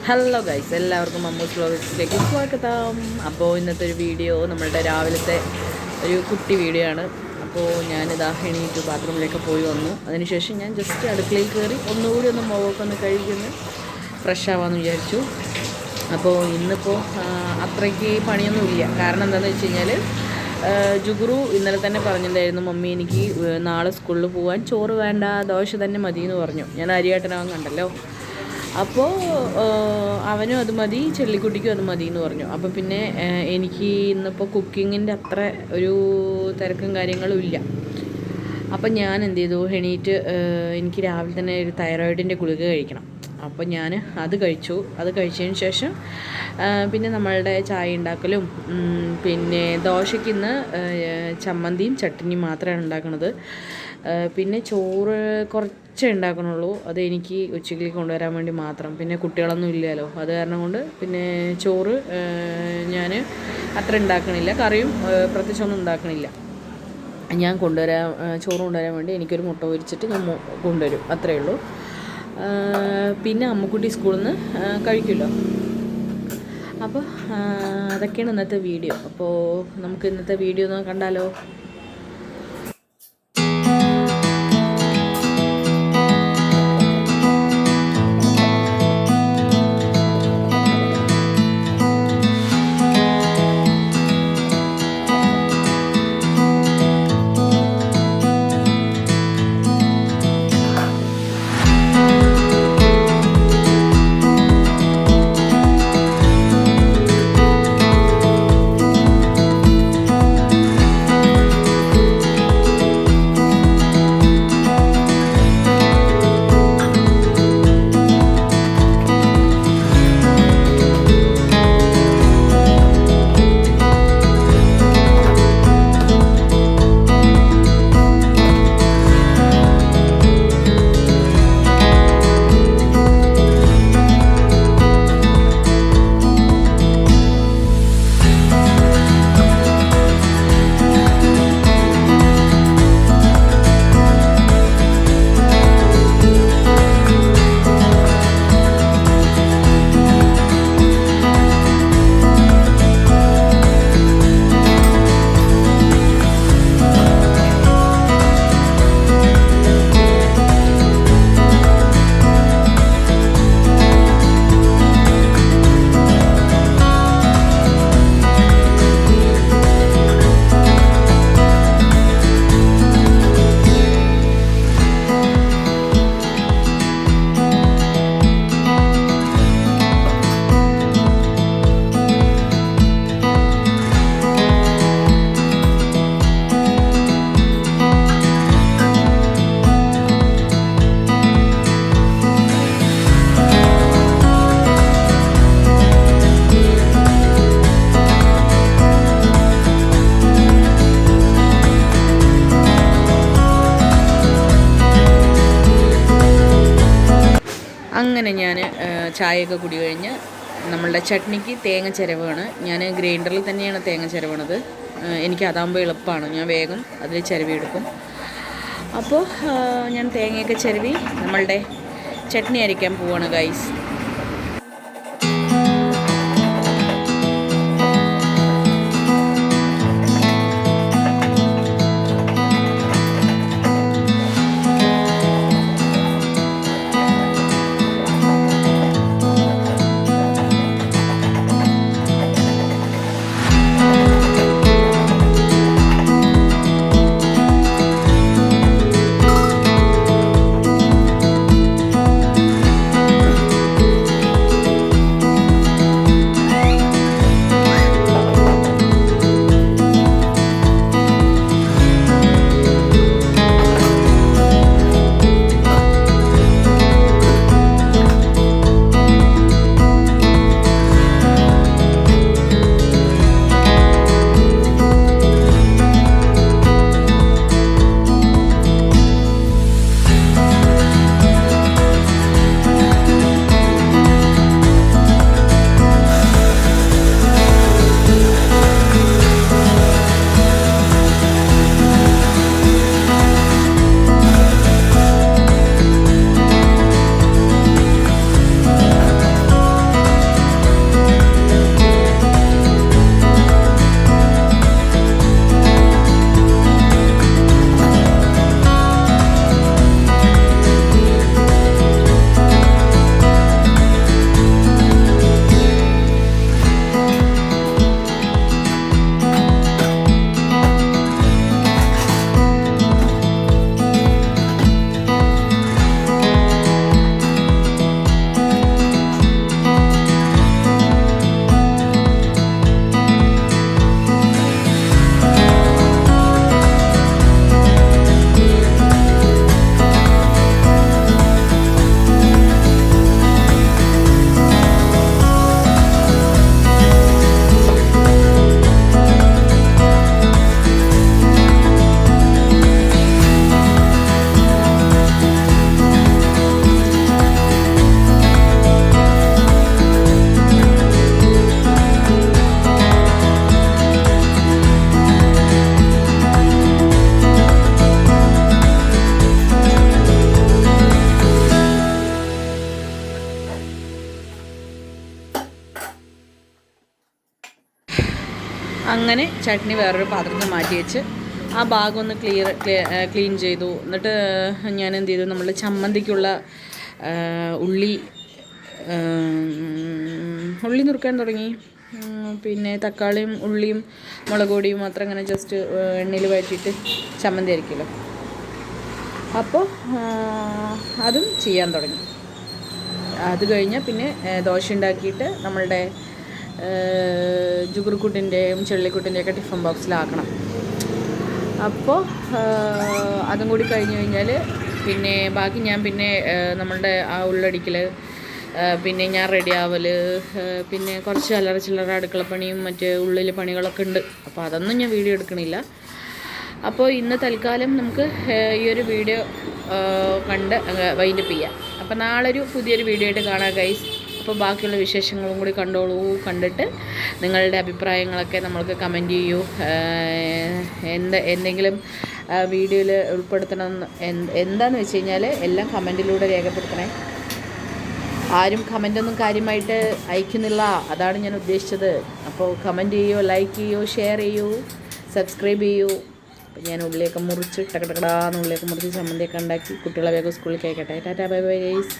Hello guys, എല്ലാവർക്കും മമ്മൂസ് വ്ലോഗ്സിലേക്ക് സ്വാഗതം. അപ്പോൾ ഇന്നത്തെ ഒരു വീഡിയോ നമ്മളുടെ രാവിലത്തെ ഒരു കുട്ടി വീഡിയോ ആണ്. അപ്പോൾ ഞാനിതാ എണീറ്റ് ബാത്റൂമിലേക്ക് പോയി വന്നു. അതിനുശേഷം ഞാൻ ജസ്റ്റ് അടുക്കളയിൽ കയറി ഒന്നുകൂടി മുഖമൊക്കെ ഒന്ന് കഴുകുന്നു ഫ്രഷ് ആവാമെന്ന് വിചാരിച്ചു. അപ്പോൾ ഇന്നിപ്പോൾ അത്രയ്ക്ക് പണിയൊന്നുമില്ല. കാരണം എന്താണെന്ന് വെച്ച് കഴിഞ്ഞാൽ ജുഗുറു ഇന്നലെ തന്നെ പറഞ്ഞിട്ടുണ്ടായിരുന്നു, മമ്മി എനിക്ക് നാളെ സ്കൂളിൽ പോകാൻ ചോറ് വേണ്ട, ദോശ തന്നെ മതി എന്ന് പറഞ്ഞു. ഞാൻ അരിയാട്ടനാവാൻ കണ്ടല്ലോ. അപ്പോൾ അവനും അത് മതി, ചെല്ലിക്കുട്ടിക്കും അത് മതി എന്ന് പറഞ്ഞു. അപ്പോൾ പിന്നെ എനിക്ക് ഇന്നിപ്പോൾ കുക്കിങ്ങിൻ്റെ അത്ര ഒരു തിരക്കും കാര്യങ്ങളും ഇല്ല. അപ്പം ഞാൻ എന്ത് ചെയ്തു, എണീറ്റ് എനിക്ക് രാവിലെ തന്നെ ഒരു തൈറോയിഡിൻ്റെ ഗുളിക കഴിക്കണം. അപ്പോൾ ഞാൻ അത് കഴിച്ചു. അത് കഴിച്ചതിന് ശേഷം പിന്നെ നമ്മളുടെ ചായ ഉണ്ടാക്കലും, പിന്നെ ദോശയ്ക്ക് ഇന്ന് ചമ്മന്തിയും ചട്നിയും മാത്രമാണ് ഉണ്ടാക്കുന്നത്. പിന്നെ ചോറ് കുറച്ചേ ഉണ്ടാക്കണുള്ളൂ. അത് എനിക്ക് ഉച്ചയ്ക്ക് കൊണ്ടുവരാൻ വേണ്ടി മാത്രം. പിന്നെ കുട്ടികളൊന്നും ഇല്ലല്ലോ, അത് കാരണം കൊണ്ട് പിന്നെ ചോറ് ഞാൻ അത്ര ഉണ്ടാക്കണില്ല. കറിയും പ്രത്യേകിച്ചൊന്നും ഉണ്ടാക്കണില്ല. ഞാൻ ചോറ് കൊണ്ടുവരാൻ വേണ്ടി എനിക്കൊരു മുട്ട പൊരിച്ചിട്ട് ഞാൻ കൊണ്ടുവരും, അത്രയേ ഉള്ളൂ. പിന്നെ അമ്മക്കുട്ടി സ്കൂളിൽ നിന്ന് കഴിക്കുമല്ലോ. അപ്പോൾ അതൊക്കെയാണ് ഇന്നത്തെ വീഡിയോ. അപ്പോൾ നമുക്ക് ഇന്നത്തെ വീഡിയോ ഒന്ന് കണ്ടാലോ. അങ്ങനെ ഞാൻ ചായയൊക്കെ കുടി കഴിഞ്ഞ് നമ്മളുടെ ചട്നിക്ക് തേങ്ങ ചിരവാണ്. ഞാൻ ഗ്രൈൻഡറിൽ തന്നെയാണ് തേങ്ങ ചിരവണത്. എനിക്ക് അതാകുമ്പോൾ എളുപ്പമാണ്, ഞാൻ വേഗം അതിൽ ചിരവിയെടുക്കും. അപ്പോൾ ഞാൻ തേങ്ങയൊക്കെ ചിരവി നമ്മളുടെ ചട്നി അരയ്ക്കാൻ പോവാണ് ഗൈസ്. അങ്ങനെ ചട്നി വേറൊരു പാത്രത്തിൽ മാറ്റി വെച്ച് ആ ഭാഗം ഒന്ന് ക്ലീൻ ചെയ്തു. എന്നിട്ട് ഞാൻ എന്ത് ചെയ്തു, നമ്മൾ ചമ്മന്തിക്കുള്ള ഉള്ളി നുറുക്കാൻ തുടങ്ങി. പിന്നെ തക്കാളിയും ഉള്ളിയും മുളക് പൊടിയും മാത്രം അങ്ങനെ ജസ്റ്റ് എണ്ണയിൽ വഴറ്റിയിട്ട് ചമ്മന്തി ആയിരിക്കുമല്ലോ, അപ്പോൾ അതും ചെയ്യാൻ തുടങ്ങി. അത് കഴിഞ്ഞാൽ പിന്നെ ദോശ ഉണ്ടാക്കിയിട്ട് നമ്മളുടെ ജുഗുറുക്കുട്ടിൻ്റെയും ചെള്ളിക്കുട്ടിൻ്റെയൊക്കെ ടിഫിൻ ബോക്സിലാക്കണം. അപ്പോൾ അതും കൂടി കഴിഞ്ഞ് കഴിഞ്ഞാൽ പിന്നെ ബാക്കി ഞാൻ പിന്നെ നമ്മളുടെ ആ ഉള്ളടിക്കൽ, പിന്നെ ഞാൻ റെഡി ആവൽ, പിന്നെ കുറച്ച് അല്ലറ ചില്ലറ അടുക്കളപ്പണിയും മറ്റ് ഉള്ളിൽ പണികളൊക്കെ ഉണ്ട്. അപ്പോൾ അതൊന്നും ഞാൻ വീഡിയോ എടുക്കണില്ല. അപ്പോൾ ഇന്ന് തൽക്കാലം നമുക്ക് ഈ ഒരു വീഡിയോ കണ്ട് വൈൻഡപ്പ് ചെയ്യാം. അപ്പോൾ നാളെ ഒരു പുതിയൊരു വീഡിയോ ആയിട്ട് കാണാം ഗൈസ്. അപ്പോൾ ബാക്കിയുള്ള വിശേഷങ്ങളും കൂടി കണ്ടോളൂ. കണ്ടിട്ട് നിങ്ങളുടെ അഭിപ്രായങ്ങളൊക്കെ നമ്മൾക്ക് കമൻറ്റ് ചെയ്യൂ. എന്തെങ്കിലും വീഡിയോയിൽ ഉൾപ്പെടുത്തണം എന്താണെന്ന് വെച്ച് കഴിഞ്ഞാൽ എല്ലാം കമൻറ്റിലൂടെ രേഖപ്പെടുത്തണേ. ആരും കമൻറ്റൊന്നും കാര്യമായിട്ട് അയക്കുന്നില്ല, അതാണ് ഞാൻ ഉദ്ദേശിച്ചത്. അപ്പോൾ കമൻറ്റ് ചെയ്യൂ, ലൈക്ക് ചെയ്യൂ, ഷെയർ ചെയ്യൂ, സബ്സ്ക്രൈബ് ചെയ്യൂ. അപ്പോൾ ഞാൻ ഉള്ളിയൊക്കെ മുറിച്ച് ടക്കടക്കടാന്ന് ഉള്ളിയൊക്കെ മുറിച്ച് ചമ്മന്തിയൊക്കെ ഉണ്ടാക്കി കുട്ടികളെ വേഗം സ്കൂളിൽ കേൾക്കട്ടെ. Tata bye bye guys.